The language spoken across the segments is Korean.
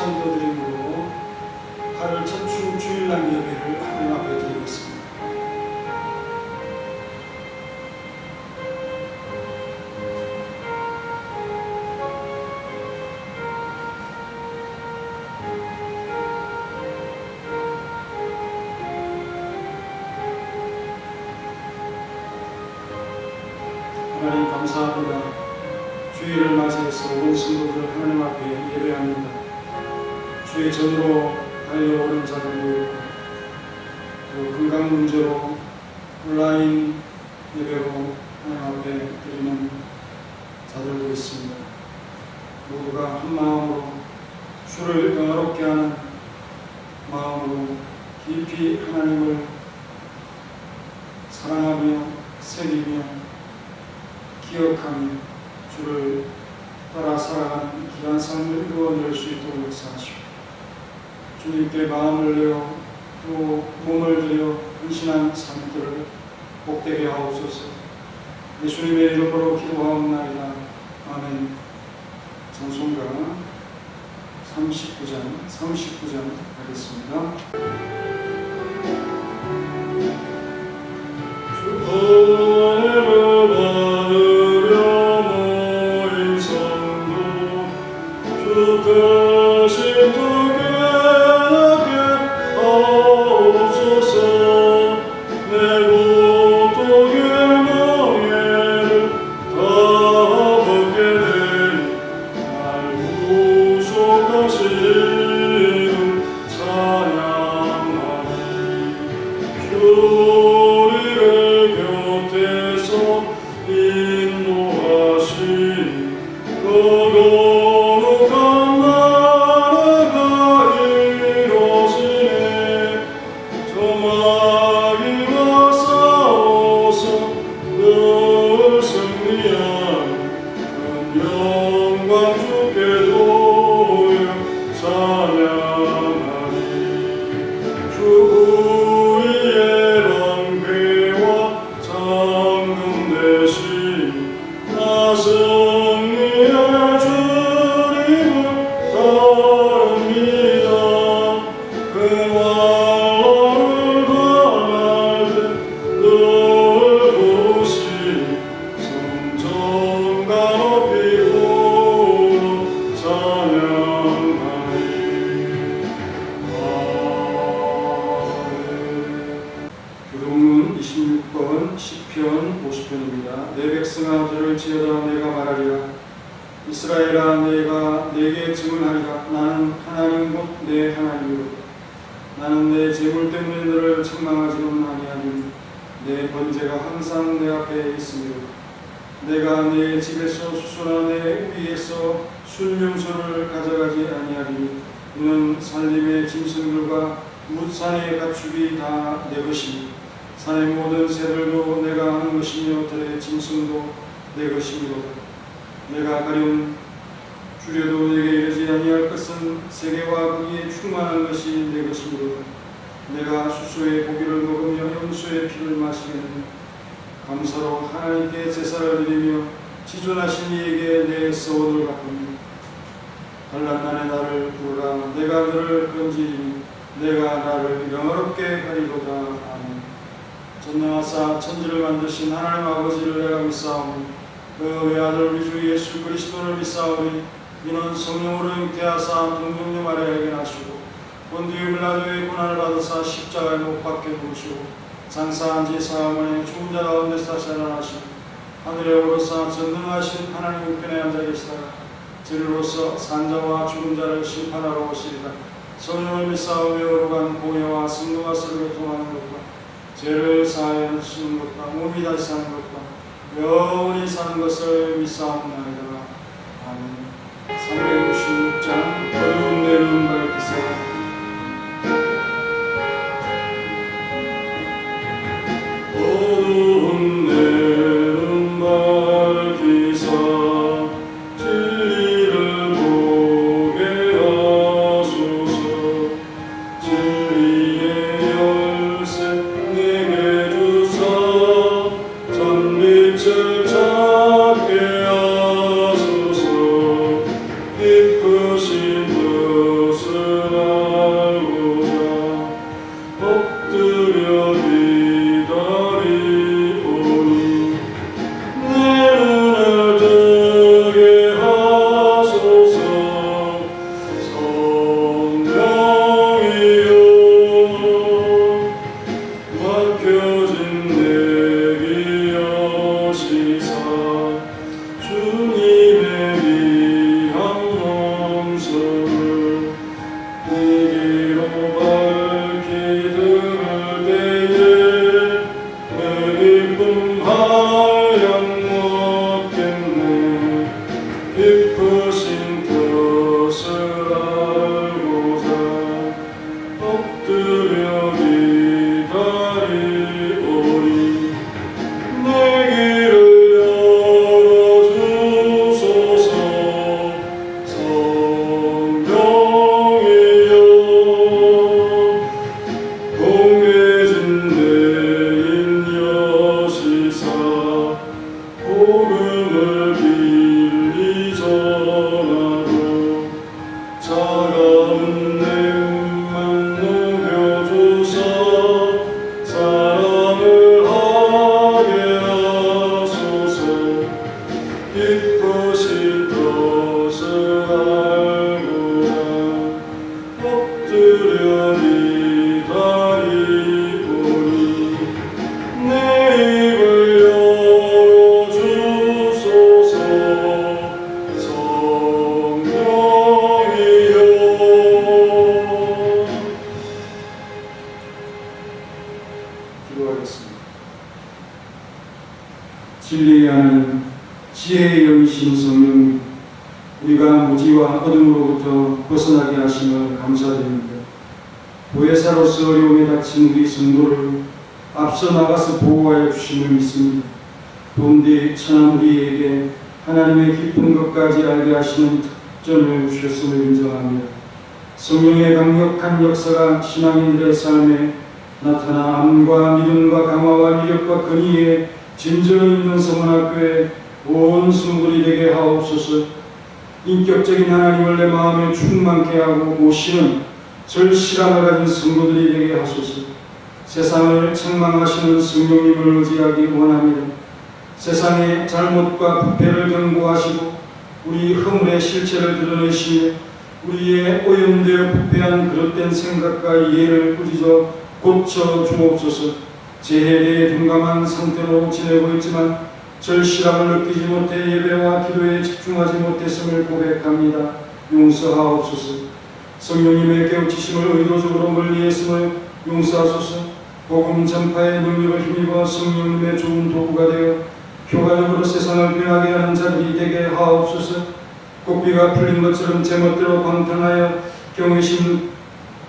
시간 더 드림으로 8월 첫 주일날 예배를 하나님 앞에 드리겠습니다. 하나님 감사합니다. 주일을 맞이해서 온 성도들 하나님 앞에 예배합니다. 주의 전으로 달려오는 자들도 있고 또 건강 문제로 온라인 예배로 하나님 앞에 드리는 자들도 있습니다. 모두가 한 마음으로 주를 영화롭게 하는 마음으로 깊이 하나님을 사랑하며 새기며 기억하며 주를 따라 살아가는 귀한 삶을 이루어낼 수 있도록 역사하시고 주님께 마음을 내어 또 몸을 들여 헌신한 삶들을 복되게 하옵소서. 예수님의 이름으로 기도하옵나이다. 아멘. 찬송가 39장 하겠습니다. 교동문 26번 시편 50편입니다. 내 백성아 들을지어다 내가 말하리라. 이스라엘아 내가 내게 증언하리라. 나는 하나님 곧 내 하나님이로다. 나는 내 재물 때문에 너를 책망하지는 아니하니 내 번제가 항상 내 앞에 있으므로 내가 내 집에서 수소나 내 위에서 순명소를 가져가지 아니하리니 이는 산림의 짐승들과 뭇산의 가축이 다 내 것이니 산의 모든 새들도 내가 하는 것이며 들의 짐승도 내 것이미로다. 내가 가령 주려도 내게 이르지 아니할 것은 세계와 거기에 충만한 것이 내 것이므로다. 내가 수소의 고기를 먹으며 염소의 피를 마시겠느냐. 감사로 하나님께 제사를 드리며 지존하신 이에게 내 서원을 갚으며 환난날에 나를 부르라. 내가 너를 건지리니 내가 나를 영화롭게 하리로다. 아멘. 전능하사 천지를 만드신 하나님 아버지를 내가 믿사오니 그 외아들 우리 주 예수 그리스도를 믿사오니 이는 성령으로 잉태하사 동정녀 마리아에게 나시고 본디오 빌라도의 고난을 받으사 십자가에 못 박혀 죽으시고 장사한 지 사흘 죽은 자 가운데서 살아나시고 하늘에 오르사 전능하신 하나님 우편에 앉아 계시다가 저리로서 산자와 죽은 자를 심판하러 오시리라. 성령을 믿사오며 거룩한 공예와 성도와 서로 교통하는 것과 죄를 사하여 주시는 것과 몸이 다시 사는 것과 영원히 사는 것을 믿사옵나이다. 아멘. 366장 어두운 내는 밝히세. 어두운 내는 밝히사 진리를 보게 하소서. 진리의 열쇠 내게 주사 전빛을 찾게 하소서. 깊으신 내게로 밝히 들을 때에 내 기쁨 한량 먹겠네. 깊으신 뜻을 알고자 엎드려 기다리오니 내 길을 열어주소서. 성령이여 공개진 내 인 여시사 복음을 길리 전하고 차가운 내 음만 녹여주사 사랑을 하게 하소서. 기쁘신 뜻을 알고자 엎드려 기다리오니 내 입을 열어주소서. 성령이여 기도하겠습니다. 진리의 하나님, 지혜의 영이신 성령님, 우리가 무지와 어둠으로부터 벗어나게 하심을 감사드립니다. 보혜사로서 어려움에 닥친 우리 성도를 앞서 나가서 보호하여 주심을 믿습니다. 본디 천한 우리에게 하나님의 깊은 것까지 알게 하시는 특전을 주셨음을 인정합니다. 성령의 강력한 역사가 신앙인들의 삶에 나타나 암과 믿음과 강화와 위력과 근의에 진정이 있는 성원학교에 온 성도들이 되게 하옵소서. 인격적인 하나님을 내 마음에 충만케 하고 모시는 절실함을 가진 성도들이 되게 하소서. 세상을 책망하시는 성령님을 의지하기 원합니다. 세상의 잘못과 부패를 경고하시고 우리 허물의 실체를 드러내시며 우리의 오염되어 부패한 그릇된 생각과 이해를 꾸짖어 고쳐 주옵소서. 재해에 둔감한 상태로 지내고 있지만 절실함을 느끼지 못해 예배와 기도에 집중하지 못했음을 고백합니다. 용서하옵소서. 성령님의 깨우치심을 의도적으로 멀리했음을 용서하소서. 복음 전파의 능력을 힘입어 성령님의 좋은 도구가 되어 교가적으로 세상을 변하게 하는 자들이 되게 하옵소서. 고삐가 풀린 것처럼 제멋대로 방탕하여 경외심이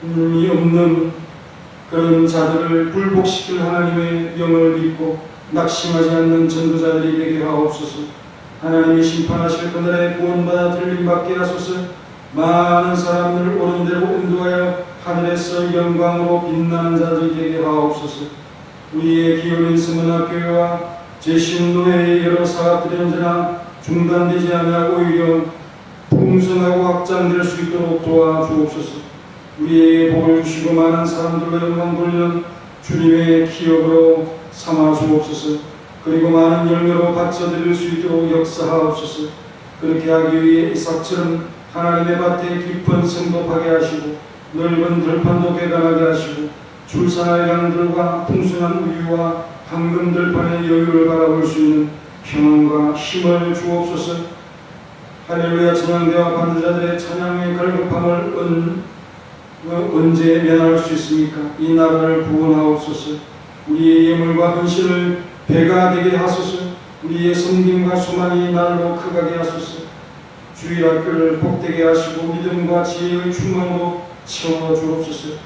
없는 그런 자들을 굴복시킬 하나님의 영을 믿고 낙심하지 않는 전도자들이 되게 하옵소서. 하나님이 심판하실 그날에 구원받아 들림받게 하소서. 많은 사람들을 옳은 대로 인도하여 하늘에서 영광으로 빛나는 자들이 되게 하옵소서. 우리의 기업인 서문학교와 제신노회의 여러 사업들이 언제나 중단되지 않아 오히려 풍성하고 확장될 수 있도록 도와주옵소서. 우리에게 복을 주시고 많은 사람들과 영광 돌리는 주님의 기업으로 삼아 주옵소서. 그리고 많은 열매로 바쳐드릴 수 있도록 역사하옵소서. 그렇게 하기 위해 이삭처럼 하나님의 밭에 깊은 성도 파게 하시고 넓은 들판도 개간하게 하시고 출산할 양들과 풍성한 우유와 황금 들판의 여유를 바라볼 수 있는 평안과 힘을 주옵소서. 할렐루야 찬양대와 반주자들의 찬양의 갈급함을 언제 면할 수 있습니까? 이 나라를 구원하옵소서. 우리의 예물과 헌신을 배가 되게 하소서. 우리의 섬김과 소망이 날로 크게 하소서. 주일학교를 복되게 하시고 믿음과 지혜의 충만으로 채워주옵소서.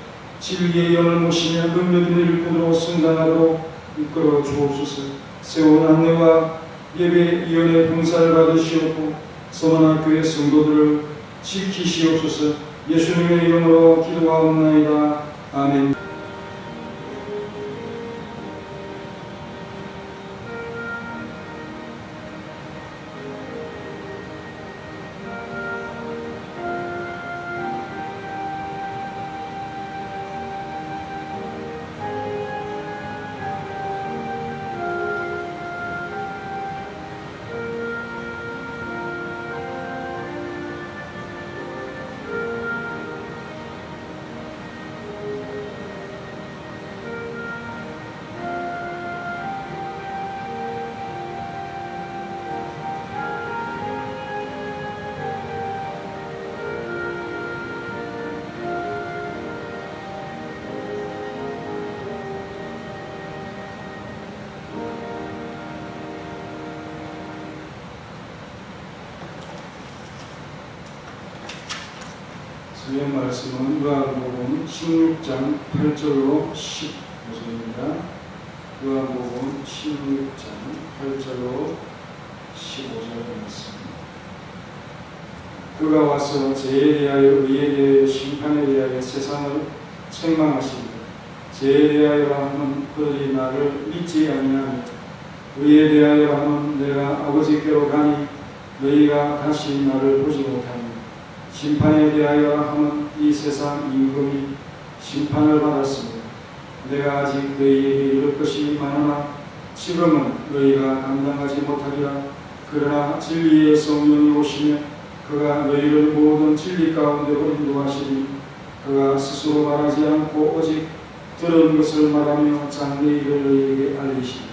진리의 영을 모시며 능력 있는 일꾼으로 성장하도록 이끌어 주옵소서. 세운 안내와 예배위원회 봉사를 받으시옵고 서문학교의 성도들을 지키시옵소서. 예수님의 이름으로 기도하옵나이다. 아멘. 성경 말씀은 요한복음 16장 8절로 15절입니다. 요한복음 16장 8절로 15절 말씀. 그가 와서 죄에 대하여 의에 대하여 심판에 대하여 세상을 책망하시리라. 죄에 대하여 하면 그들이 나를 믿지 아니하며 의에 대하여 하면 내가 아버지께로 가니 너희가 다시 나를 보지 못하니 심판에 대하여 하면 이 세상 임금이 심판을 받았습니다. 내가 아직 너희에게 이를 것이 많으나 지금은 너희가 감당하지 못하리라. 그러나 진리의 성령이 오시며 그가 너희를 모든 진리 가운데로 인도하시니 그가 스스로 말하지 않고 오직 들은 것을 말하며 장래 일을 너희에게 알리시니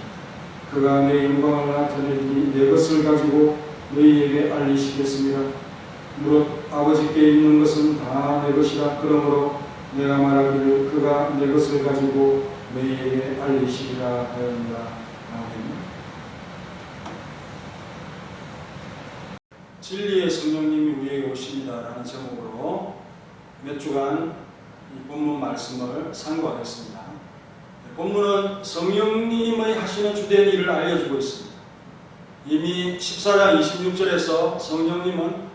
그가 내 영광을 나타내리니 내 것을 가지고 너희에게 알리시겠습니다. 무릇 아버지께 있는 것은 다 내 것이라. 그러므로 내가 말하기를 그가 내 것을 가지고 너희에게 알리시리라 하였노라. 아멘. 진리의 성령님이 우리에게 오십니다 라는 제목으로 몇 주간 이 본문 말씀을 상고하겠습니다. 본문은 성령님의 하시는 주된 일을 알려주고 있습니다. 이미 14장 26절에서 성령님은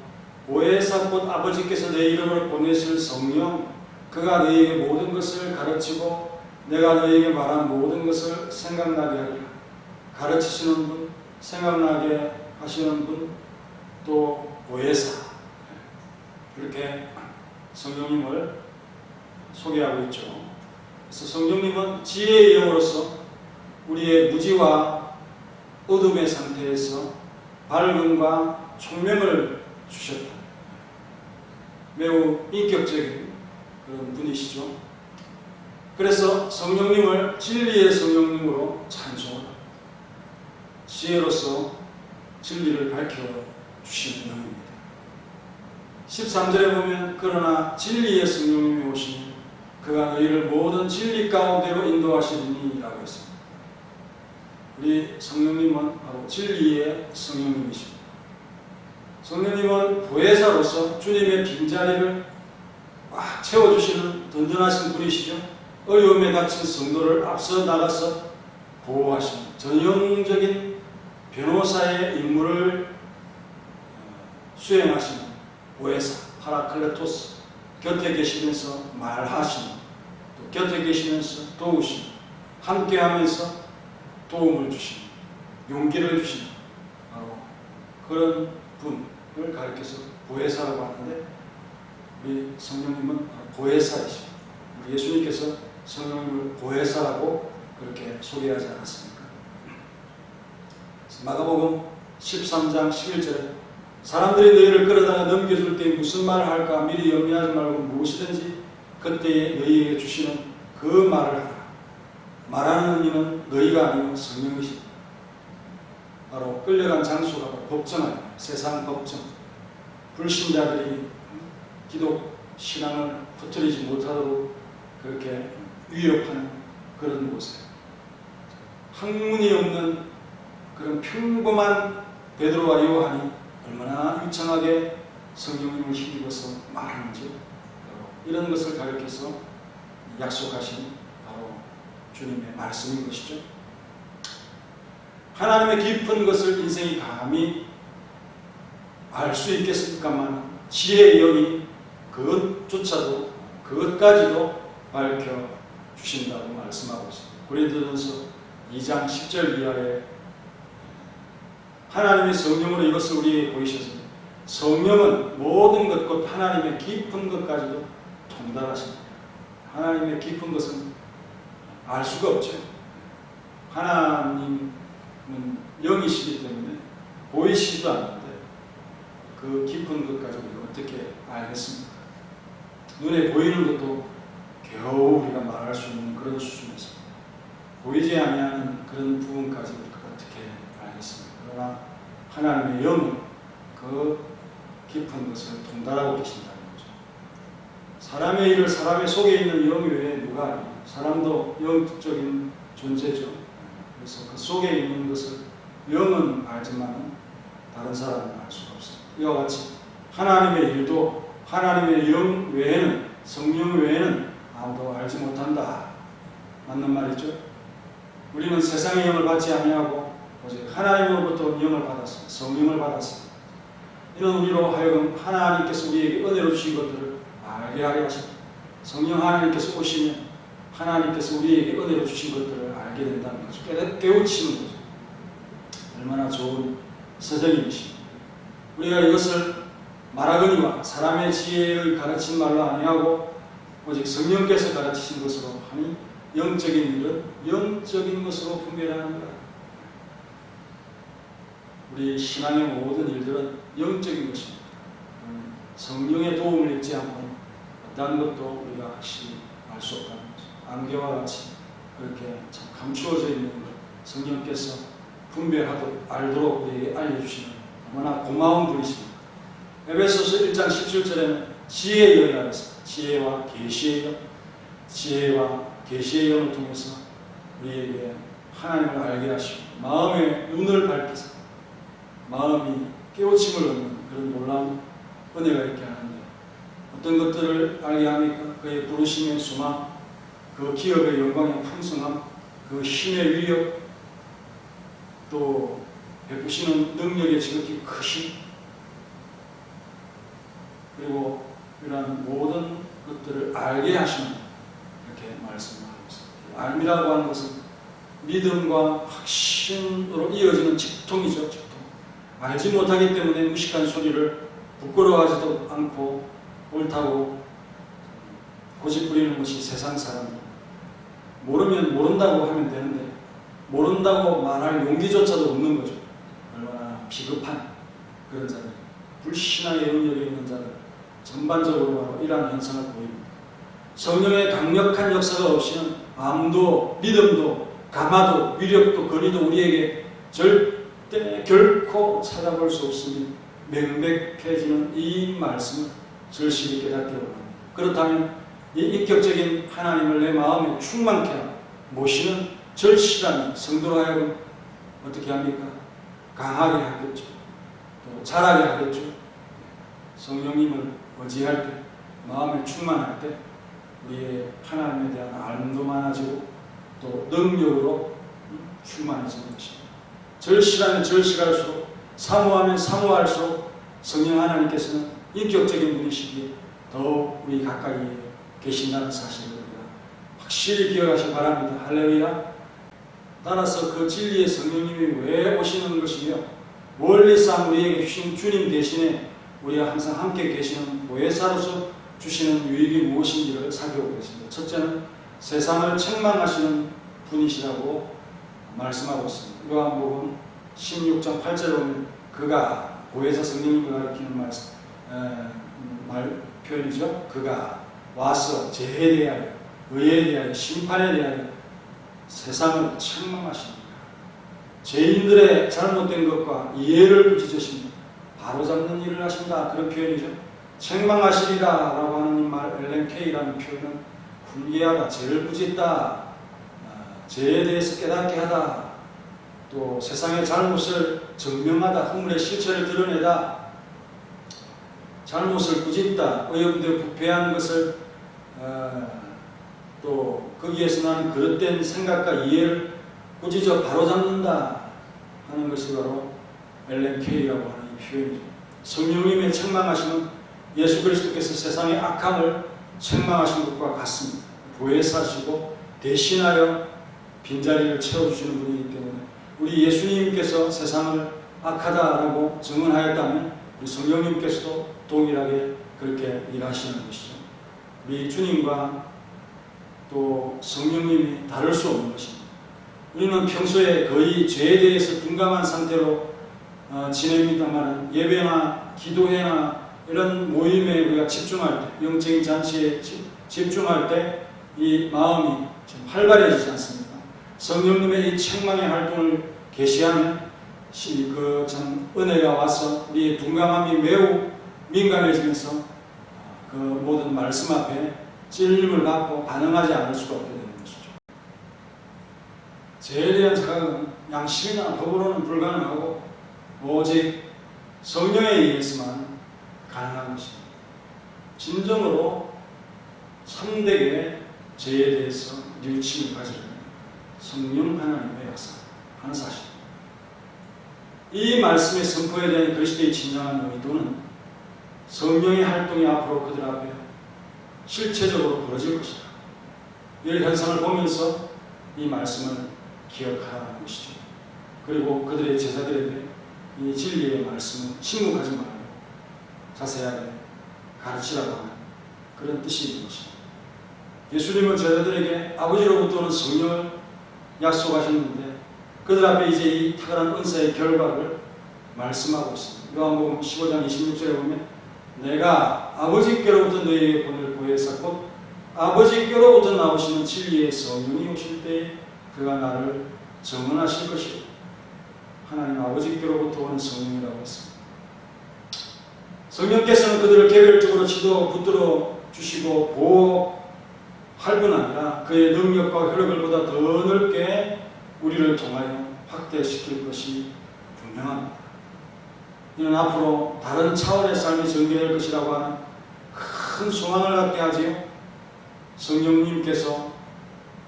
보혜사 곧 아버지께서 내 이름을 보내실 성령, 그가 너희에게 모든 것을 가르치고 내가 너희에게 말한 모든 것을 생각나게 하리라. 가르치시는 분, 생각나게 하시는 분, 또 보혜사, 이렇게 성령님을 소개하고 있죠. 그래서 성령님은 지혜의 영으로서 우리의 무지와 어둠의 상태에서 밝음과 총명을 주셨다. 매우 인격적인 그런 분이시죠. 그래서 성령님을 진리의 성령님으로 찬송합니다. 지혜로서 진리를 밝혀주시는 영입니다. 13절에 보면 그러나 진리의 성령님이 오시니 그가 너희를 모든 진리 가운데로 인도하시리니 라고 했습니다. 우리 성령님은 바로 진리의 성령님이십니다. 성령님은 보혜사로서 주님의 빈자리를 꽉 채워주시는 든든하신 분이시죠. 어려움에 닥친 성도를 앞서 나가서 보호하시는 전형적인 변호사의 임무를 수행하시는 보혜사, 파라클레토스, 곁에 계시면서 말하시는, 또 곁에 계시면서 도우시는, 함께하면서 도움을 주시는, 용기를 주시는 바로 그런 분을 가리켜서 보혜사라고 하는데 우리 성령님은 보혜사이십니다. 우리 예수님께서 성령님을 보혜사라고 그렇게 소개하지 않았습니까? 마가복음 13장 11절에 사람들이 너희를 끌어다가 넘겨줄 때 무슨 말을 할까 미리 염려하지 말고 무엇이든지 그때에 너희에게 주시는 그 말을 하라. 말하는 이는 너희가 아니고 성령이십니다. 바로 끌려간 장소가 법정아닙니다. 세상 법정. 불신자들이 기독 신앙을 퍼뜨리지 못하도록 그렇게 위협하는 그런 곳에 학문이 없는 그런 평범한 베드로와 요한이 얼마나 유창하게 성령님을 힘입어서 말하는지 이런 것을 가르쳐서 약속하신 바로 주님의 말씀인 것이죠. 하나님의 깊은 것을 인생이 감히 알 수 있겠습니까만 지혜의 영이 그것조차도 그것까지도 밝혀주신다고 말씀하고 있습니다. 고린도전서 2장 10절 이하에 하나님의 성령으로 이것을 우리에게 보이셨습니다. 성령은 모든 것 곧 하나님의 깊은 것까지도 통달하십니다. 하나님의 깊은 것은 알 수가 없죠. 하나님은 영이시기 때문에 보이시지도 않는데 그 깊은 것까지 우리가 어떻게 알겠습니까? 눈에 보이는 것도 겨우 우리가 말할 수 있는 그런 수준에서 보이지 아니하는 그런 부분까지 우리가 어떻게 알겠습니까? 그러나 하나님의 영은 그 깊은 것을 통달하고 계신다는 거죠. 사람의 일을 사람의 속에 있는 영 외에 누가 아니에요. 사람도 영적인 존재죠. 그래서 그 속에 있는 것을 영은 알지만 다른 사람은 알 수가 없습니다. 이와 같이 하나님의 일도 하나님의 영 외에는, 성령 외에는 아무도 알지 못한다. 맞는 말이죠. 우리는 세상의 영을 받지 아니하고 오직 하나님으로부터 영을 받았습니다. 성령을 받았습니다. 이는 우리로 하여금 하나님께서 우리에게 은혜로 주신 것들을 알게 하려 하십니다. 성령 하나님께서 오시면 하나님께서 우리에게 은혜로 주신 것들을 알게 된다는 거죠. 깨우치는 거죠. 얼마나 좋은 서정이십니다. 우리가 이것을 말하거니와 사람의 지혜의 가르친 말로 아니하고 오직 성령께서 가르치신 것으로 하니 영적인 일은 영적인 것으로 분별하는 거다. 우리 신앙의 모든 일들은 영적인 것입니다. 성령의 도움을 입지 않고 어떤 것도 우리가 확실히 알 수 없다는 거죠. 안개와 같이 그렇게 참 감추어져 있는 것 성령께서 분별하도록 알도록 우리에게 알려주시는 너무나 고마운 분이십니다. 에베소서 1장 17절에는 지혜의 영이라고 했습니다. 지혜와 계시의 영, 지혜와 계시의 영을 통해서 우리에게 하나님을 알게 하시고 마음의 눈을 밝히사 마음이 깨우침을 얻는 그런 놀라운 은혜가 있게 하는데 어떤 것들을 알게 합니까? 그의 부르심의 소망, 그 기업의 영광의 풍성함, 그 힘의 위력, 또 베푸시는 능력의 지극히 크심, 그리고 이러한 모든 것들을 알게 하시는 이렇게 말씀하고 있습니다. 알미라고 하는 것은 믿음과 확신으로 이어지는 직통이죠. 직통. 알지 못하기 때문에 무식한 소리를 부끄러워하지도 않고 옳다고 고집부리는 것이 세상 사람들. 모르면 모른다고 하면 되는데 모른다고 말할 용기조차도 없는 거죠. 얼마나 비겁한 그런 자들, 불신앙의 영역에 있는 자들 전반적으로 바로 이러한 현상을 보입니다. 성령의 강력한 역사가 없이는 암도 믿음도 감화도 위력도 권위도 우리에게 절대 결코 찾아볼 수 없으니 명백해지는 이 말씀을 절실히 깨닫게 원합니다. 그렇다면 이 인격적인 하나님을 내 마음에 충만케 하고 모시는 절실함이 성도로 하여금 어떻게 합니까? 강하게 하겠죠. 또 잘하게 하겠죠. 성령님을 의지할 때, 마음에 충만할 때 우리의 하나님에 대한 알음도 많아지고 또 능력으로 충만해지는 것입니다. 절실하면 절실할수록 사모하면 사모할수록 성령 하나님께서는 인격적인 분이시기에 더욱 우리 가까이 계신다는 사실을 우리가 확실히 기억하시기 바랍니다. 할렐루야. 따라서 그 진리의 성령님이 왜 오시는 것이며 멀리서 우리에게 주신 주님 대신에 우리가 항상 함께 계시는 보혜사로서 주시는 유익이 무엇인지를 살펴보겠습니다. 첫째는 세상을 책망하시는 분이시라고 말씀하고 있습니다. 요한복음 16장 8절에 보면 그가 보혜사 성령님을 가리키는 표현이죠. 그가 와서 죄에 대하여 의에 대하여 심판에 대하여 세상을 책망하십니다. 죄인들의 잘못된 것과 이해를 부짖으십니다. 바로잡는 일을 하신다. 그런 표현이죠. 책망하시리라 라고 하는 이 말 LMK라는 표현은 훈계하다, 죄를 부짓다, 죄에 대해서 깨닫게 하다, 또 세상의 잘못을 증명하다, 허물의 실체를 드러내다, 잘못을 꾸짖다, 오염되어 부패한 것을 또 거기에서 나는 그릇된 생각과 이해를 꾸짖어 바로잡는다 하는 것이 바로 LMK라고 하는 이 표현이죠. 성령님의 책망하심은 예수 그리스도께서 세상의 악함을 책망하신 것과 같습니다. 보혜사시고 대신하여 빈자리를 채워주시는 분이기 때문에 우리 예수님께서 세상을 악하다라고 증언하였다면 우리 성령님께서도 동일하게 그렇게 일하시는 것이죠. 우리 주님과 또 성령님이 다를 수 없는 것입니다. 우리는 평소에 거의 죄에 대해서 둔감한 상태로 지냅니다만 예배나 기도회나 이런 모임에 우리가 집중할 때, 영적인 잔치에 집중할 때 이 마음이 좀 활발해지지 않습니까? 성령님의 이 책망의 활동을 개시하면 그 참 은혜가 와서 우리의 둔감함이 매우 민감해지면서 그 모든 말씀 앞에 찔림을 받고 반응하지 않을 수가 없게 되는 것이죠. 죄에 대한 자각은 양심이나 법으로는 불가능하고 오직 성령에 의해서만 가능한 것입니다. 진정으로 참되게 죄에 대해서 뉘우침을 가지려면 성령 하나님의 역사하는 사실. 이 말씀의 선포에 대한 그리스도의 진정한 의도는 성령의 활동이 앞으로 그들 앞에 실체적으로 벌어질 것이다. 이 현상을 보면서 이 말씀을 기억하라는 것이죠. 그리고 그들의 제자들에게 이 진리의 말씀을 침묵하지 말고 자세하게 가르치라고 하는 그런 뜻이 있는 것입니다. 예수님은 제자들에게 아버지로부터 오는 성령을 약속하셨는데 그들 앞에 이제 이 탁월한 은사의 결과를 말씀하고 있습니다. 요한복음 15장 26절에 보면 내가 아버지께로부터 너희에게 보낼 보혜사 곧 아버지께로부터 나오시는 진리의 성령이 오실 때에 그가 나를 증언하실 것이요. 하나님 아버지께로부터 오는 성령이라고 했습니다. 성령께서는 그들을 개별적으로 지도 붙들어 주시고 보호할 뿐 아니라 그의 능력과 효력을 보다 더 넓게 우리를 통하여 확대시킬 것이 분명합니다. 이는 앞으로 다른 차원의 삶이 전개될 것이라고 하는 큰 소망을 갖게 하지요. 성령님께서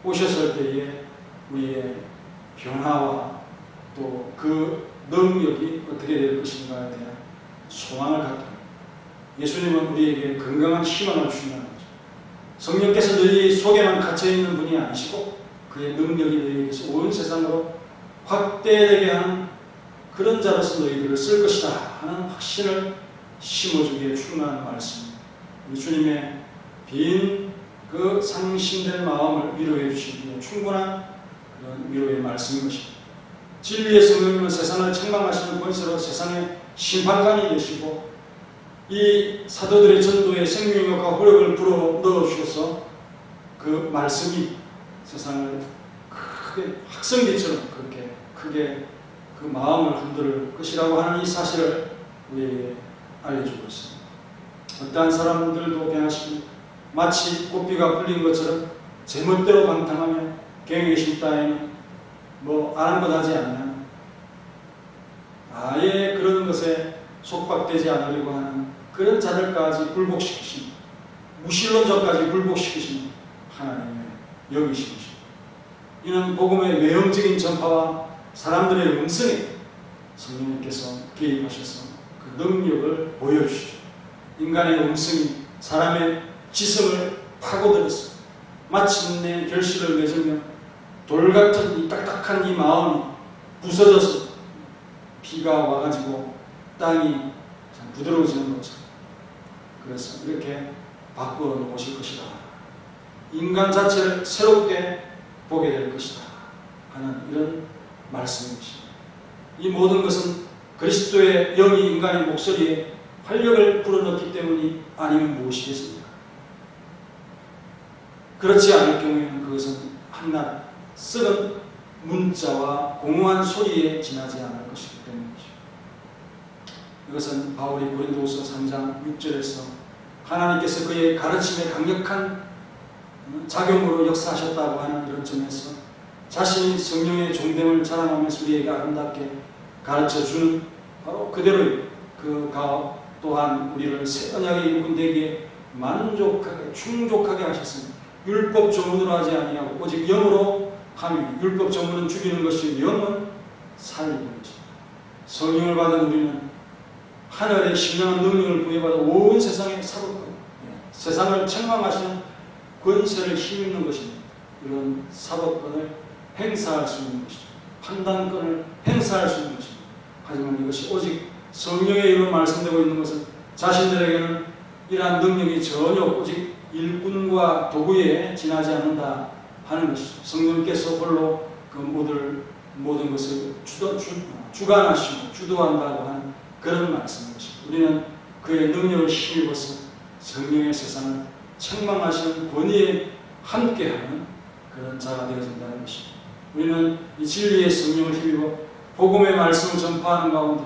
오셨을 때에 우리의 변화와 또 그 능력이 어떻게 될 것인가에 대한 소망을 갖게 합니다. 예수님은 우리에게 건강한 희망을 주신다는 거죠. 성령께서 너희 속에만 갇혀있는 분이 아니시고 그의 능력이 너희에게서 온 세상으로 확대되게 하는 그런 자로서 너희들을 쓸 것이다 하는 확신을 심어주기에 충분한 말씀입니다. 우리 주님의 빈 그 상심된 마음을 위로해 주시기에 충분한 그런 위로의 말씀인 것입니다. 진리의 성령님은 세상을 책망하시는 권세로 세상의 심판관이 되시고 이 사도들의 전도에 생명력과 호력을 불어 넣어주셔서 그 말씀이 세상을 크게 학성기처럼 그렇게 크게 그 마음을 흔들 것이라고 하는 이 사실을 우리에게 알려주고 있습니다. 어떠한 사람들도 변하시고 마치 꽃비가 불린 것처럼 제멋대로 방탕하며 경외심 따위는 아랑곳하지 않는 아예 그런 것에 속박되지 않으려고 하는 그런 자들까지 굴복시키신 무신론자까지 굴복시키신 하나님의 영이신 것입니다. 이는 복음의 외형적인 전파와 사람들의 음성에 성령님께서 개입하셔서 그 능력을 보여주시죠. 인간의 음성이 사람의 지성을 파고들어서 마침내 결실을 맺으며 돌같은 이 딱딱한 이 마음이 부서져서 비가 와가지고 땅이 참 부드러워지는 것처럼 그래서 이렇게 바꾸어 놓으실 것이다. 인간 자체를 새롭게 보게 될 것이다 하는 이런 말씀이십니다. 이 모든 것은 그리스도의 영이 인간의 목소리에 활력을 불어넣기 때문이 아니면 무엇이겠습니까? 그렇지 않을 경우에는 그것은 한낱 썩은 문자와 공허한 소리에 지나지 않을 것이기 때문이죠. 이것은 바울이 고린도후서 3장 6절에서 하나님께서 그의 가르침에 강력한 작용으로 역사하셨다고 하는 이런 점에서 자신이 성령의 종됨을 자랑하면서 우리에게 아름답게 가르쳐주는 바로 그대로의 그 가업 또한 우리를 새 언약의 일꾼 되기에 만족하게 충족하게 하셨습니다. 율법 조문으로 하지 아니하고 오직 영으로 하며 율법 조문은 죽이는 것이 영은 살리는 것입니다. 성령을 받은 우리는 하늘의 신령한 능력을 부여받아 온 세상의 사법권, 세상을 책망하시는 권세를 힘입는 것입니다. 이런 사법권을 행사할 수 있는 것이죠. 판단권을 행사할 수 있는 것입니다. 하지만 이것이 오직 성령의 이름으로 말씀되고 있는 것은 자신들에게는 이러한 능력이 전혀 오직 일꾼과 도구에 지나지 않는다 하는 것이죠. 성령께서 홀로 그 모든 것을 주관하시고 주도한다고 하는 그런 말씀인 것입니다. 우리는 그의 능력을 힘입어서 성령의 세상을 책망하시는 권위에 함께하는 그런 자가 되어진다는 것입니다. 우리는 이 진리의 성령을 힘입어 복음의 말씀을 전파하는 가운데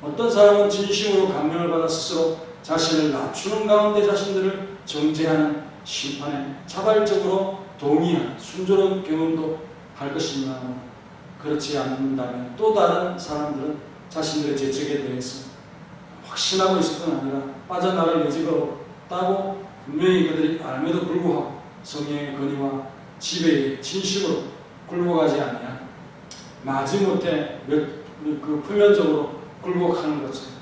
어떤 사람은 진심으로 감명을 받아 스스로 자신을 낮추는 가운데 자신들을 정죄하는 심판에 자발적으로 동의한 순조로운 경험도 할 것이지만 그렇지 않는다면 또 다른 사람들은 자신들의 죄책에 대해서 확신하고 있을 뿐 아니라 빠져나갈 여지가 없다고 분명히 그들이 알면도 불구하고 성령의 권위와 지배의 진심으로 굴복하지 아니한 마지못해 그 표면적으로 굴복하는 것처럼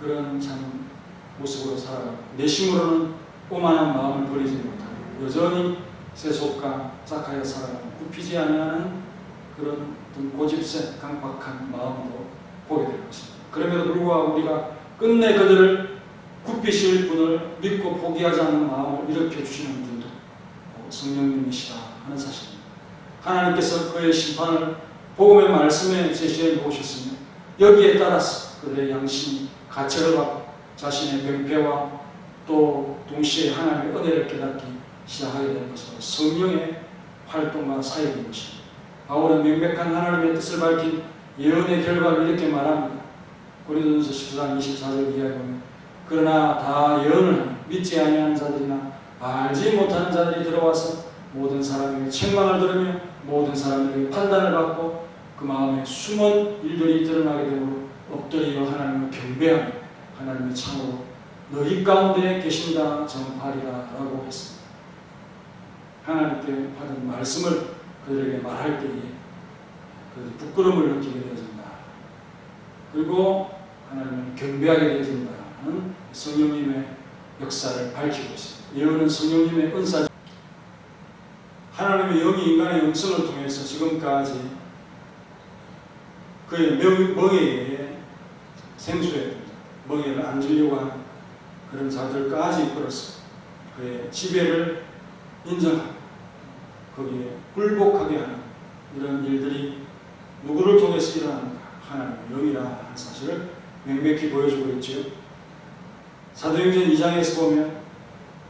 그런 참 모습으로 살아가고 내심으로는 오만한 마음을 버리지 못하고 여전히 세속과 짝하여 살아가는 굽히지 아니하는 그런 고집세 강박한 마음으로 보게 될 것입니다. 그럼에도 불구하고 우리가 끝내 그들을 굽히실 분을 믿고 포기하지 않는 마음을 일으켜 주시는 분도 성령님이시다 하는 사실입니다. 하나님께서 그의 심판을 복음의 말씀에 제시해 놓으셨으며 여기에 따라서 그들의 양심이 가책을 받고 자신의 병폐와 또 동시에 하나님의 은혜를 깨닫기 시작하게 되는 것으로 성령의 활동과 사역인 것입니다. 바울은 명백한 하나님의 뜻을 밝힌 예언의 결과를 이렇게 말합니다. 고린도전서 14장 24절 이하에 보면 그러나 다 예언을 하며 믿지 아니하는 자들이나 알지 못하는 자들이 들어와서 모든 사람에게 책망을 들으며 모든 사람에게 판단을 받고 그 마음에 숨은 일들이 드러나게 되므로 엎드려 하나님을 경배하며 하나님이 참으로 너희 가운데 계신다 전파리라 라고 했습니다. 하나님께 받은 말씀을 그들에게 말할 때에 그들이 부끄러움을 느끼게 되어진다. 그리고 하나님을 경배하게 되어진다는 성령님의 역사를 밝히고 있습니다. 예언은 성령님의 은사. 하나님의 영이 인간의 영성을 통해서 지금까지 그의 멍에에 생수에 멍에를 앉으려고 하는 그런 자들까지 이끌어서 그의 지배를 인정하고 거기에 굴복하게 하는 이런 일들이 누구를 통해서 일어나는가? 하나님의 영이라 하는 사실을 명백히 보여주고 있죠. 사도행전 2장에서 보면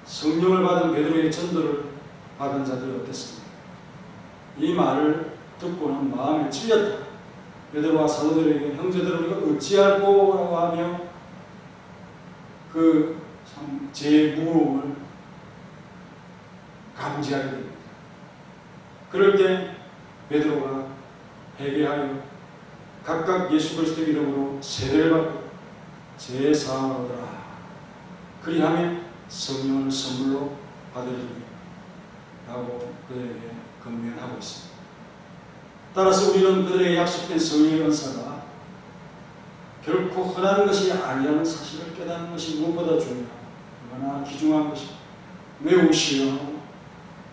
성령을 받은 베드로의 전도를 받은 자들이 어땠습니까? 이 말을 듣고는 마음에 찔렸다. 베드로와 사도들에게 형제들을 우리가 어찌할꼬라고 하며 그 참 제 무거움을 감지하게 됩니다. 그럴 때 베드로가 회개하여 각각 예수 그리스도의 이름으로 세례를 받고 제 사함을 얻으라. 그리하면 성령을 선물로 받으리니 라고 그들에게 권면하고 있습니다. 따라서 우리는 그들에게 약속된 성령의 은사가 결코 흔한 것이 아니라는 사실을 깨닫는 것이 무엇보다 중요하고 얼마나 귀중한 것이 매우 쉬워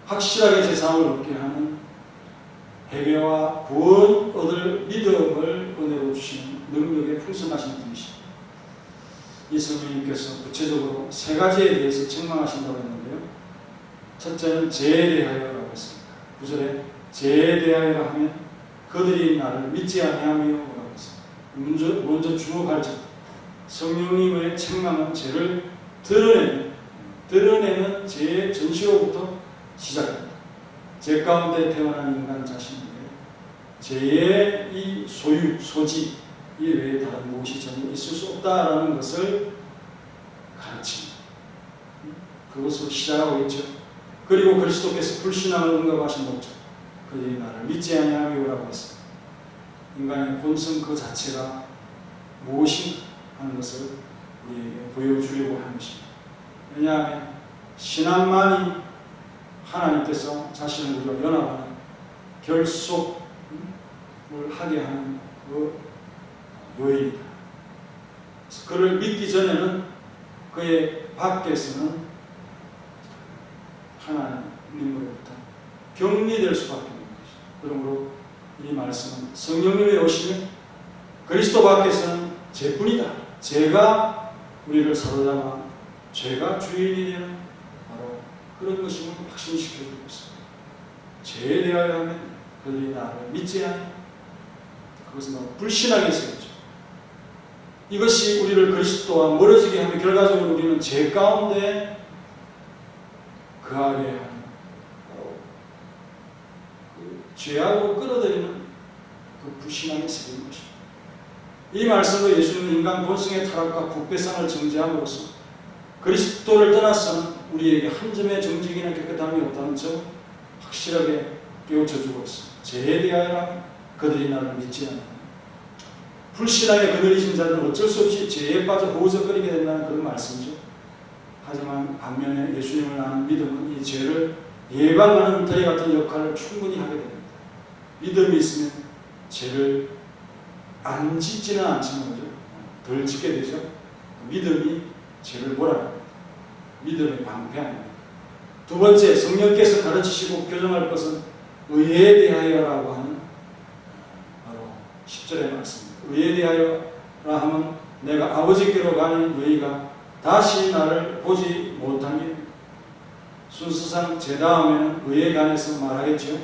확실하게 제사함을 얻게 하는 회개와 구원 얻을 믿음을 은혜로 주시는 능력에 풍성하신 분이십니다. 이 성령님께서 구체적으로 세 가지에 대해서 책망하신다고 했는데요. 첫째는 죄에 대하여라고 했습니다. 9절에 죄에 대하여 하면 그들이 나를 믿지 아니하며 라고 했습니다. 먼저 주목할 점, 성령님의 책망은 죄를 드러내는 죄의 전시로부터 시작됩니다. 죄 가운데 태어난 인간 자신에게 죄의 이 소유, 소지 이외에 다른 무엇이 전혀 있을 수 없다라는 것을 가르칩니다. 그것으로 시작하고 있죠. 그리고 그리스도께서 불신앙을 응답하신 목적, 그들이 나를 믿지 아니하며라고 했습니다. 인간의 본성 그 자체가 무엇인가 하는 것을 우리에게 보여주려고 하는 것입니다. 왜냐하면 신앙만이 하나님께서 자신을 우리와 연합하는 결속을 하게 하는 그 요인이다. 그를 믿기 전에는 그의 밖에서는 하나님으로부터 격리될 수밖에 없는 것이다. 그러므로 이 말씀은 성령님이 오시면 그리스도 밖에서는 죄뿐이다. 죄가 우리를 사로잡아 죄가 주인이 되는 바로 그런 것임을 확신시켜주고 있습니다. 죄에 대하여 하면 그들이 나를 믿지 않아. 그것은 너무 불신하게 쓰였죠. 이것이 우리를 그리스도와 멀어지게 하면 결과적으로 우리는 죄 가운데 거하게 하는 바로 그 죄악으로 끌어들이는 그 불신함이 생기는 것입니다. 이 말씀으로 예수는 인간 본성의 타락과 국배상을 정죄함으로써 그리스도를 떠나서는 우리에게 한 점의 정직이나 깨끗함이 없다는 점 확실하게 깨우쳐주고 있습니다. 죄에 대하여 그들이 나를 믿지 않는 불신하게 그들이신 자들은 어쩔 수 없이 죄에 빠져 보호적거리게 된다는 그런 말씀이죠. 하지만 반면에 예수님을 아는 믿음은 이 죄를 예방하는 터리 같은 역할을 충분히 하게 됩니다. 믿음이 있으면 죄를 안 짓지는 않지만 덜 짓게 되죠. 믿음이 죄를 몰아냅니다. 믿음의 방패입니다. 두 번째, 성령께서 가르치시고 교정할 것은 의에 대하여라고 하는 바로 10절의 말씀입니다. 의에 대하여라 하면 내가 아버지께로 가는 의가 다시 나를 보지 못하니 순서상 제 다음에는 의에 관해서 말하겠죠.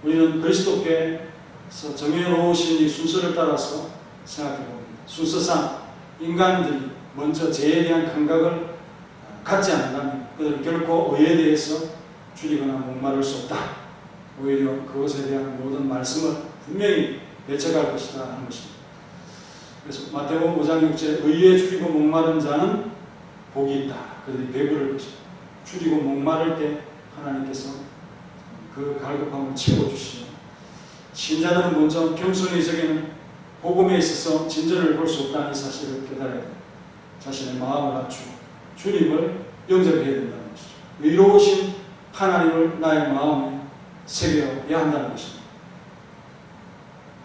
우리는 그리스도께서 정해놓으신 이 순서를 따라서 생각해봅니다. 순서상 인간들이 먼저 죄에 대한 감각을 갖지 않는다면 그들은 결코 의에 대해서 줄이거나 목마를 수 없다. 오히려 그것에 대한 모든 말씀을 분명히 배척할 것이다 하는 것입니다. 그래서 마태복음 5장 6절 의에 줄이고 목마른 자는 복이 있다. 그들이 배부를 것이다. 줄이고 목마를 때 하나님께서 그 갈급함을 채워주시죠. 신자들은 먼저 겸손히 저기는 복음에 있어서 진전을 볼 수 없다는 사실을 깨달아야 됩니다. 자신의 마음을 낮추고 주님을 영접해야 된다는 것이죠. 의로우신 하나님을 나의 마음에 새겨야 한다는 것입니다.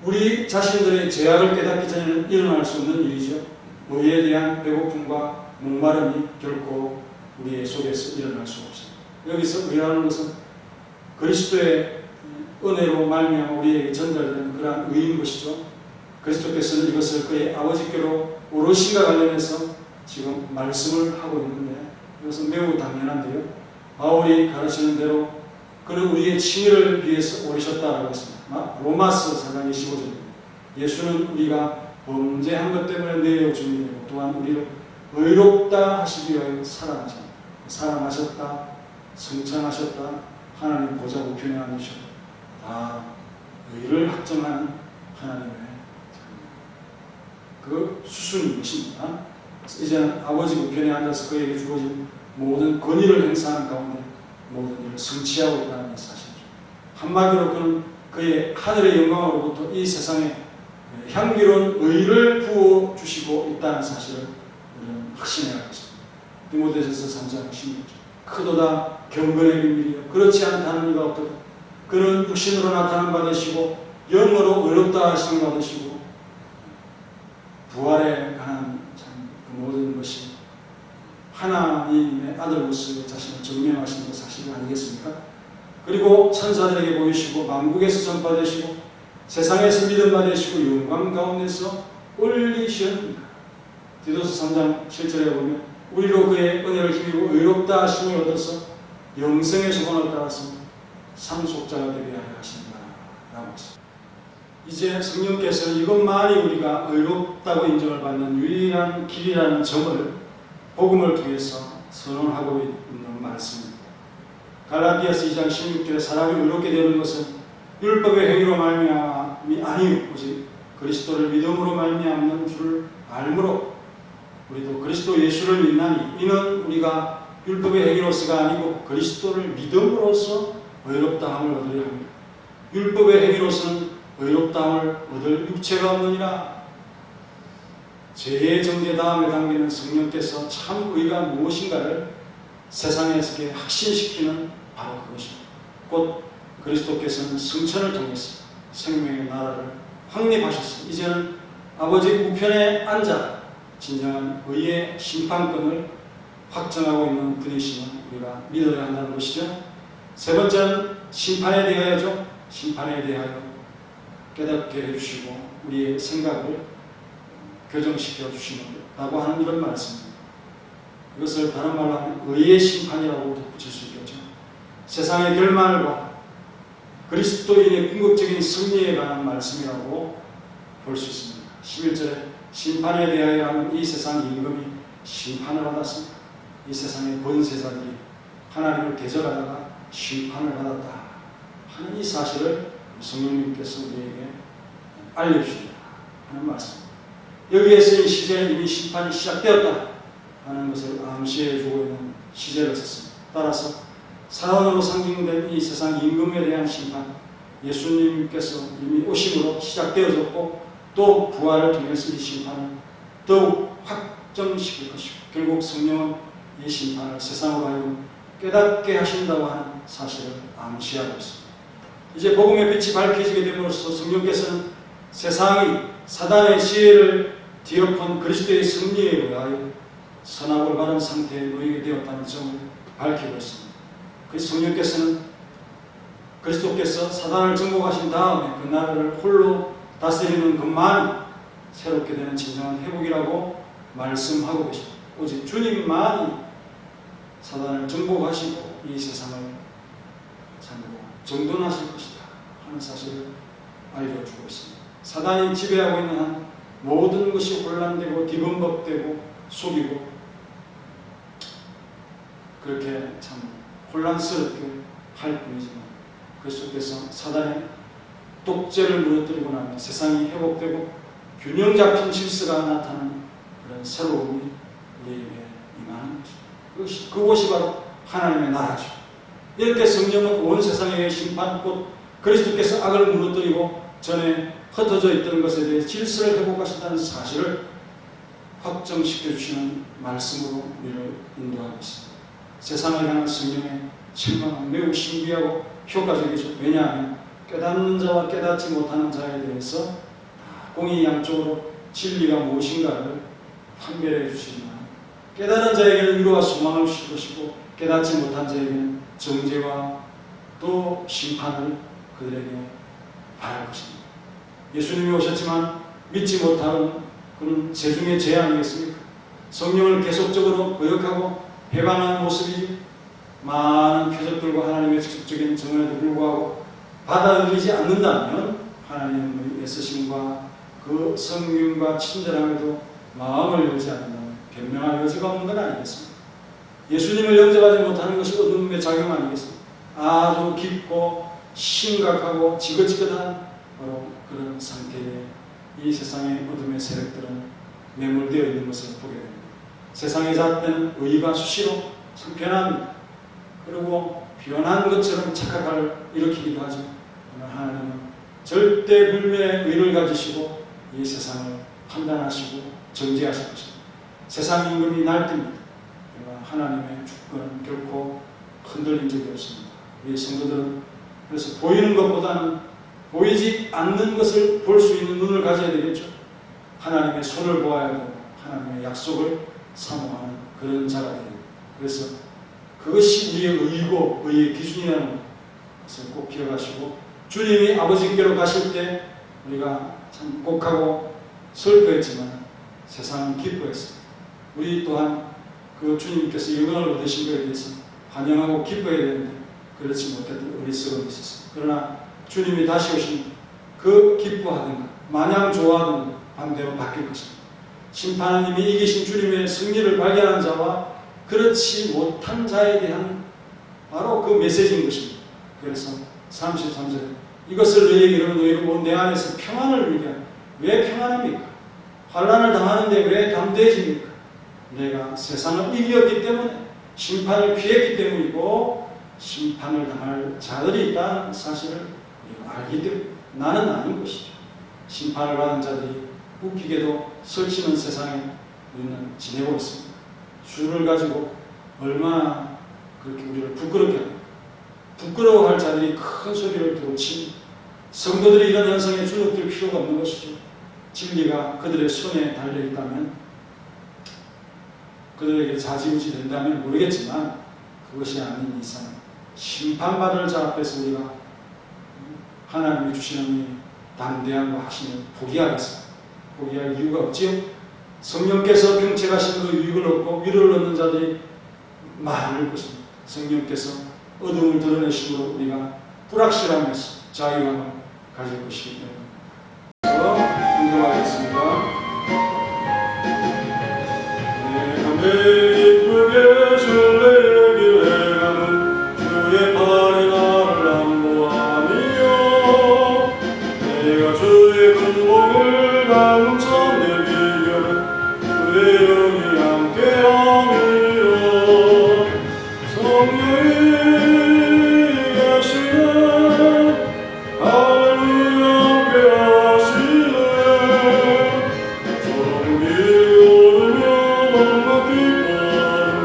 우리 자신들의 죄악을 깨닫기 전에는 일어날 수 없는 일이죠. 의에 대한 배고픔과 목마름이 결코 우리의 속에서 일어날 수 없습니다. 여기서 의라는 것은 그리스도의 은혜로 말미암아 우리에게 전달되는 그러한 의인 것이죠. 그리스도께서는 이것을 그의 아버지께로 오르신과 관련해서 지금 말씀을 하고 있는데 이것은 매우 당연한데요. 바울이 가르치는 대로 그는 우리의 칭의를 위해서 오르셨다라고 했습니다. 로마서 4장 25절 예수는 우리가 범죄한 것 때문에 내어 주님이고 또한 우리를 의롭다 하시기 위하여 사랑하셨다, 성찬하셨다, 하나님 보좌 우편에 앉으셨다. 다 의를 확정하는 하나님의 그 수순인 것입니다. 이제는 아버지 우편에 앉아서 그에게 주어진 모든 권위를 행사하는 가운데 모든 일을 성취하고 있다는 사실이죠. 한마디로 그는 그의 하늘의 영광으로부터 이 세상에 향기로운 의를 부어주시고 있다는 사실을 우리는 확신해야 할 것입니다. 디모데전서 3장 16절 크도다 경건의 비밀이요 그렇지 않다는 이가 없도다. 그는 육신으로 나타난 바 되시고 영으로 의롭다 하심을 받으시고 부활에 관한 그 모든 것이 하나님의 아들로서의 자신을 증명하시는 것 사실 아니겠습니까? 그리고 천사들에게 보이시고 만국에서 전파되시고 세상에서 믿음받으시고 영광 가운데서 올리셨습니다. 디도서 3장 7절에 보면 우리로 그의 은혜를 힘입어 의롭다 하심을 얻어서 영생의 소망을 따라서 상속자가 되게 하려 하신다 라고 했습니다. 이제 성령께서는 이것만이 우리가 의롭다고 인정을 받는 유일한 길이라는 점을 복음을 통해서 선언하고 있는 말씀입니다. 갈라디아서 2장 16절에 사람이 의롭게 되는 것은 율법의 행위로 말미암이 아니요 오직 그리스도를 믿음으로 말미암는 줄을 알므로 우리도 그리스도 예수를 믿나니 이는 우리가 율법의 행위로서가 아니고 그리스도를 믿음으로써 의롭다함을 얻으려 합니다. 율법의 행위로서는 의롭다함을 얻을 육체가 없느니라. 죄의 정죄 다음에 담기는 성령께서 참 의가 무엇인가를 세상에게 확신시키는 바로 그것입니다. 곧 그리스도께서는 성천을 통해서 생명의 나라를 확립하셨습니다. 이제는 아버지 우편에 앉아 진정한 의의 심판권을 확정하고 있는 분이심을 우리가 믿어야 한다는 것이죠. 세 번째는 심판에 대하여죠. 심판에 대하여 깨닫게 해주시고 우리의 생각을 교정시켜 주시는다고 하는 이런 말씀입니다. 이것을 다른 말로 하면 의의 심판이라고 덧붙일 수 있겠죠. 세상의 결말과 그리스도인의 궁극적인 승리에 관한 말씀이라고 볼 수 있습니다. 11절에 심판에 대하여 하는 이 세상 임금이 심판을 받았습니다. 이 세상의 권세자들이 하나님을 대적하다가 심판을 받았다 하는 이 사실을 성령님께서 우리에게 알려주신다 하는 말씀입니다. 여기에서 이 시제는 이미 심판이 시작되었다 하는 것을 암시해주고 있는 시제를 썼습니다. 따라서 사단으로 상징된 이 세상 임금에 대한 심판, 예수님께서 이미 오심으로 시작되어졌고 또 부활을 통해서 이 심판을 더욱 확정시킬 것이고 결국 성령은 이 심판을 세상으로 하여금 깨닫게 하신다고 하는 사실을 암시하고 있습니다. 이제 복음의 빛이 밝혀지게 됨으로써 성령께서는 세상이 사단의 지혜를 뒤엎은 그리스도의 승리에 의하여 선하고 올바른 상태에 놓이게 되었다는 점을 밝히고 있습니다. 그래서 성령께서는 그리스도께서 사단을 정복하신 다음에 그 나라를 홀로 다스리는 것만이 새롭게 되는 진정한 회복이라고 말씀하고 계십니다. 오직 주님만이 사단을 정복하시고 이 세상을 참고 정돈하실 것이다 하는 사실을 알려주고 있습니다. 사단이 지배하고 있는 한 모든 것이 혼란되고 뒤범벅되고 속이고 그렇게 참 혼란스럽게 할 뿐이지만 그리스도께서 사단의 독재를 무너뜨리고 나면 세상이 회복되고 균형 잡힌 질서가 나타나는 그런 새로움이 우리에게 임하는 것입니다. 그것이 바로 하나님의 나라죠. 이렇게 성령은 온 세상의 심판꽃 그리스도께서 악을 무너뜨리고 전에 흩어져 있던 것에 대해 질서를 회복하신다는 사실을 확정시켜 주시는 말씀으로 우리를 인도하고 있습니다. 세상을 향한 성령의 책망은 매우 신비하고 효과적이죠. 왜냐하면 깨닫는 자와 깨닫지 못하는 자에 대해서 공의 양쪽으로 진리가 무엇인가를 판별해 주시지만 깨닫는 자에게는 위로와 소망을 주실 것이고 깨닫지 못한 자에게는 정죄와 또 심판을 그들에게 바랄 것입니다. 예수님이 오셨지만 믿지 못하는 그런 재중의 죄 아니겠습니까? 성령을 계속적으로 거역하고 배반하는 모습이 많은 표적들과 하나님의 직접적인 증언에도 불구하고 받아들이지 않는다면 하나님의 애쓰심과 그 성령과 친절함에도 마음을 열지 않는다면 변명할 여지가 없는 건 아니겠습니까? 예수님을 영접하지 못하는 것이 어둠의 작용 아니겠습니까? 아주 깊고 심각하고 지긋지긋한 바로 그런 상태에 이 세상의 어둠의 세력들은 매몰되어 있는 것을 보게 됩니다. 세상의 잣대는 의가 수시로 참 변합니다. 그리고 변한 것처럼 착각을 일으키기도 하죠. 그러나 하나님은 절대 불멸의 의를 가지시고 이 세상을 판단하시고 정죄하실 것입니다. 세상 임금이 날뛰니다. 그러나 하나님의 주권은 결코 흔들린 적이 없습니다. 우리 성도들은 그래서 보이는 것보다는 보이지 않는 것을 볼 수 있는 눈을 가져야 되겠죠. 하나님의 손을 보아야 되고 하나님의 약속을 사모하는 그런 자가 되고 그래서 그것이 우리의 의고 의의 기준이라는 것을 꼭 기억하시고 주님이 아버지께로 가실 때 우리가 참 꼭하고 슬퍼했지만 세상은 기뻐했습니다. 우리 또한 그 주님께서 영광을 얻으신 것에 대해서 환영하고 기뻐해야 되는데 그렇지 못했던 어리석음이 있었습니다. 그러나 주님이 다시 오신 그 기뻐하던 것, 마냥 좋아하던 것 반대로 바뀔 것입니다. 심판은 이미 이기신 주님의 승리를 발견한 자와 그렇지 못한 자에 대한 바로 그 메시지인 것입니다. 그래서 33절에 이것을 너희에게 이르고 내 안에서 평안을 누리게 하라. 왜 평안합니까? 환난을 당하는데 왜 담대해집니까? 내가 세상을 이겼기 때문에 심판을 피했기 때문이고 심판을 당할 자들이 있다는 사실을 우리가 알기 때문에 나는 아닌 것이죠. 심판을 받은 자들이 웃기게도 설치는 세상에 우리는 지내고 있습니다. 주를 가지고 얼마나 그렇게 우리를 부끄럽게 합니까? 부끄러워할 자들이 큰 소리를 들어칩니다. 성도들이 이런 현상에 주눅들 필요가 없는 것이죠. 진리가 그들의 손에 달려있다면 그들에게 좌지우지 된다면 모르겠지만 그것이 아닌 이상 심판받을 자 앞에서 우리가 하나님이 주시는 이 담대함과 확신을 포기하겠습니다. 포기할 이유가 없지요. 성령께서 경책하신 그 유익을 얻고 위로를 얻는 자들이 많을 것입니다. 성령께서 어둠을 드러내심으로 우리가 불확실함에서 자유함을 가질 것이기 때문에 궁금하겠습니다. 내가 이쁘게 술래길 행하는 주의 발에 나를 안보하며 내가 주의 군복을 감춘 내 비결은 주의 영이 함께함이라 성령이 가시네 할렐루야 함께하시네 성령이 오르며 엄마 기뻐하네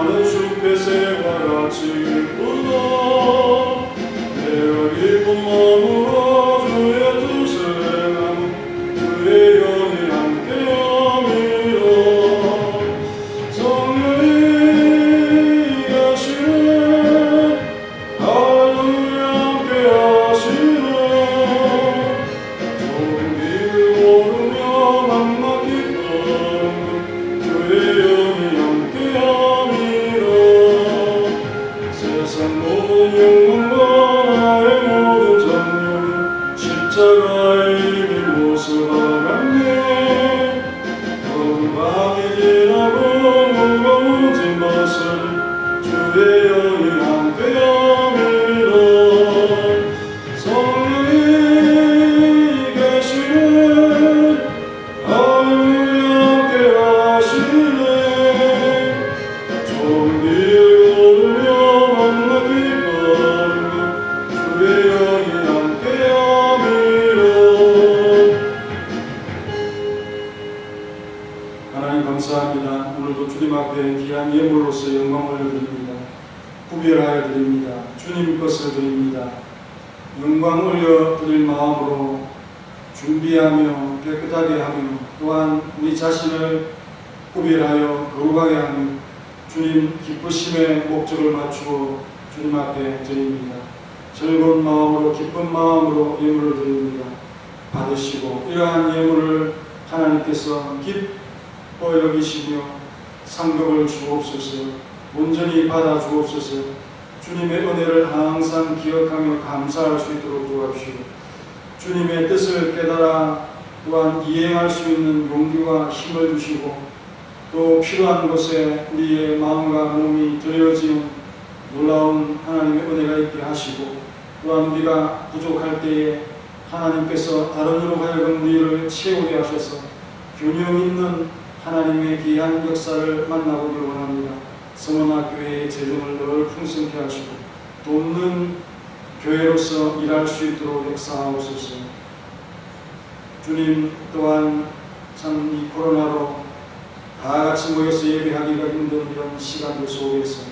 나는 숲의 새와 같이 기쁘다. 내가 기쁜 마음으로 주의 뜻을 행하면 주의 영이 함께함이라. 성령이 계시네 할렐루야 함께하시네. 좁은 길 오르며 만나 기뻐하는 주의 영이 함께함이라. 세상 모든 욕망과 나의 모든 정욕이 십자가의 이미 모습하겠네. 어두운 밤이 지나고 무거운 짐 벗은 주의 영이 함께함이라. 성령이 계시네 할렐루야 함께하시네. 좁은 길 오르며 만나 기뻐하는 주의 영이 함께함이라. 하나님 감사합니다. 오늘도 주님 앞에 귀한 예물로서 영광을 드립니다. 구별하여 드립니다. 주님 것을 드립니다. 영광 올려 드릴 마음으로 준비하며 깨끗하게 하며 또한 우리 자신을 구별하여 거룩하게 하며 주님 기쁘심의 목적을 맞추고 주님 앞에 드립니다. 즐거운 마음으로 기쁜 마음으로 예물을 드립니다. 받으시고 이러한 예물을 하나님께서 기뻐 여기시며 상급을 주옵소서. 온전히 받아 주옵소서. 주님의 은혜를 항상 기억하며 감사할 수 있도록 도와주시고 주님의 뜻을 깨달아 또한 이행할 수 있는 용기와 힘을 주시고 또 필요한 곳에 우리의 마음과 몸이 드려지는 놀라운 하나님의 은혜가 있게 하시고 또한 우리가 부족할 때에 하나님께서 다른 이로 하여금 우리를 채우게 하셔서 균형 있는 하나님의 귀한 역사를 만나보길 원합니다. 성원아 교회의 재정을 늘 풍성케 하시고 돕는 교회로서 일할 수 있도록 역사하옵소서. 주님 또한 참 이 코로나로 다 같이 모여서 예배하기가 힘든 이런 시간들 속에서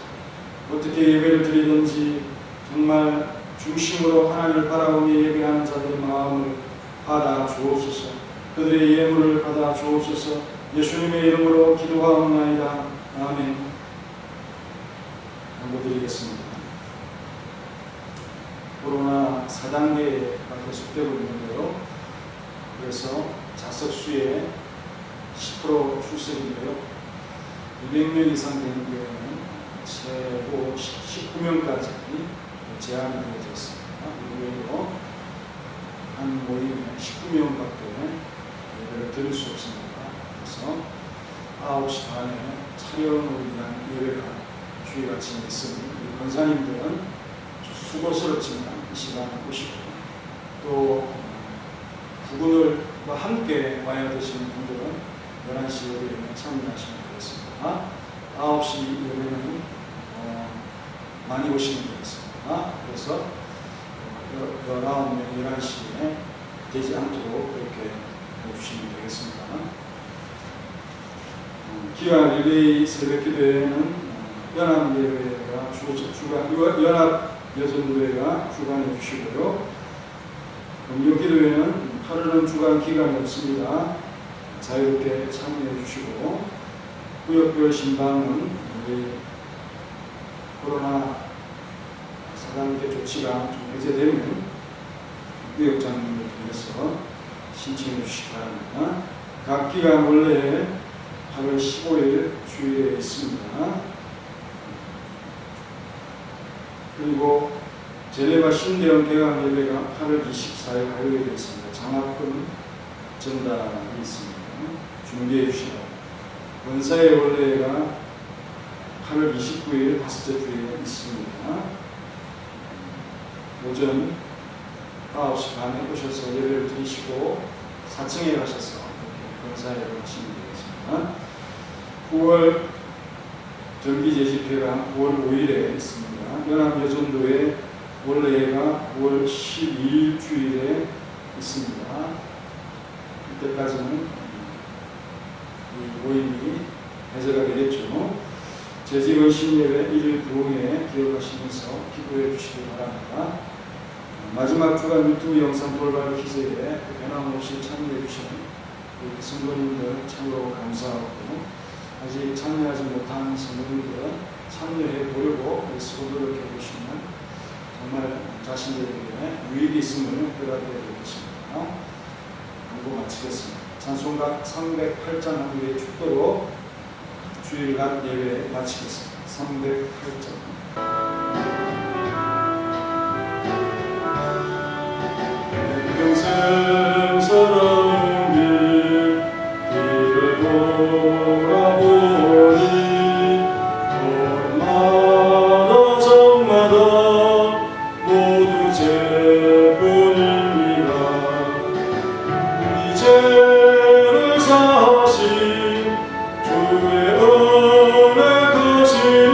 어떻게 예배를 드리든지 정말 중심으로 하나님을 바라보며 예배하는 자들의 마음을 받아 주옵소서. 그들의 예물을 받아 주옵소서. 예수님의 이름으로 기도하옵나이다. 아멘. 기도드리겠습니다. 코로나 4단계가 계속되고 있는데요. 그래서 자석수의 10% 출석인데요. 200명 이상 되는 경우에는 최고 19명까지 제한이 되어져 있습니다. 이외에도 한 모임에 19명밖에 예배를 드릴 수 없습니다. 그래서 9시 반에 촬영을 위한 예배가 주일 아침에 있으니 권사님들은 수고스럽지만 이 시간에 오시고 또 부군을과 함께 와야 되시는 분들은 11시 예배에 참여하시면 되겠습니다. 9시 예배는 많이 오시면 되겠습니다. 그래서 19명 11시에 되지 않도록 그렇게 해주시면 되겠습니다. 기아 릴레이 새벽 기도회는 연합 예배가 연합 여전도회가 주관해 주시고요. 음료 기도회는 하루는 주관 기간이 없습니다. 자유롭게 참여해 주시고 구역별 신방은 우리 코로나 4단계 조치가 좀 해제되면 구역장님을 통해서 신청해 주시기 바랍니다. 각 기간 원래 8월 15일 주일에 있습니다. 그리고 제네바 신대원 개강 예배가 8월 24일 화요일에 있습니다. 장학금 전달이 있습니다. 준비해 주시고 원사의 원래가 8월 29일 다섯째 주에 있습니다. 오전 9시 반에 오셔서 예배를 드리시고 4층에 가셔서 원사회를 하시면 되겠습니다. 9월 정기제집회가 9월 5일에 있습니다. 연합여전도회 원래가 9월 12일 주일에 있습니다. 이때까지는 이 모임이 해제가 되겠죠. 제지원신 예배 1일 부흥회 기억하시면서 기도해 주시기 바랍니다. 마지막 주간 유튜브 영상 돌발 퀴즈에 변함없이 참여해 주시는 우리 성도님들 참으로 감사하고, 아직 참여하지 못한 성도님들 참여해 보려고 수고 노력해 주시면 정말 자신들에게 유익이 있음을 허락해 드리겠습니다. 광고 마치겠습니다. 찬송가 308장 한 후에 축도로 주일날 예배 마치겠습니다. 308장. 평생 살아온 길을 돌아보니 걸음마다 적마다 모두 죄뿐입니다. 우리 죄를 사하신 주의 은혜 크시니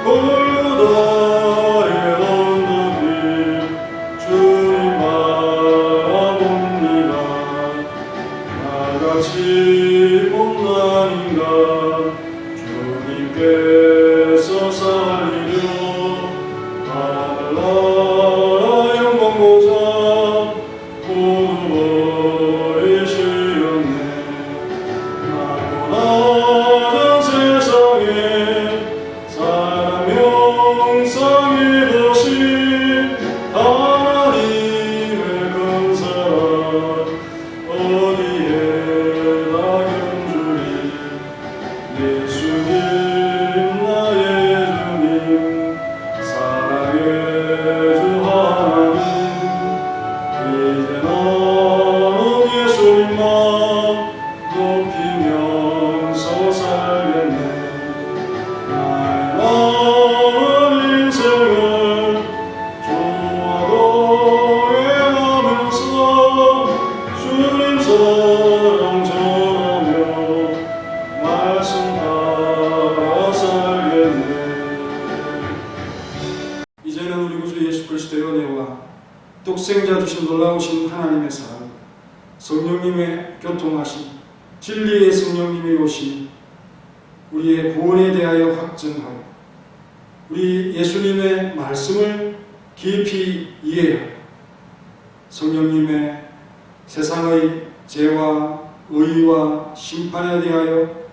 골고다의 언덕 위 주님 바라봅니다. 나같이 못난 인간 주님께서 살리려 하늘나라 영광보좌 모두 버리시었네. 나고 낮은 세상에 사람 형상이 보신 하나님의 큰 사랑 어디에다 견주리. 예수님 나의 주님 사랑의 주 하나님, 이제 너는 예수님만 높이면서 살겠네. 나의 남은 인생을 주와 동행하면서 주님 사랑 전하며 말씀 따라 살겠네. 이제는 우리 구주 예수 그리스도의 은혜와 독생자 주신 놀라우신 하나님의 사랑, 성령님의 교통하심, 진리의 성령님의 오심, 우리의 구원에 대하여 확증하고 우리 예수님의 말씀을 깊이 이해하고 성령님의 세상의 죄와 의와 심판에 대하여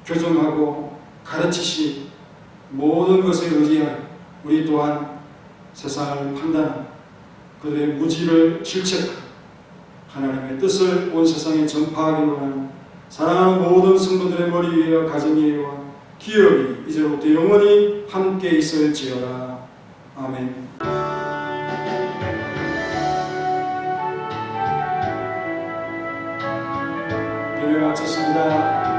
교정하고 가르치시 모든 것에 의지하여 우리 또한 세상을 판단하고 그들의 무지를 질책하고 하나님의 뜻을 온 세상에 전파하기로 하는 사랑하는 모든 성도들의 머리 위와 가정 위와 기업이 이제부터 영원히 함께 있을지어다. 아멘. 예배 마쳤습니다.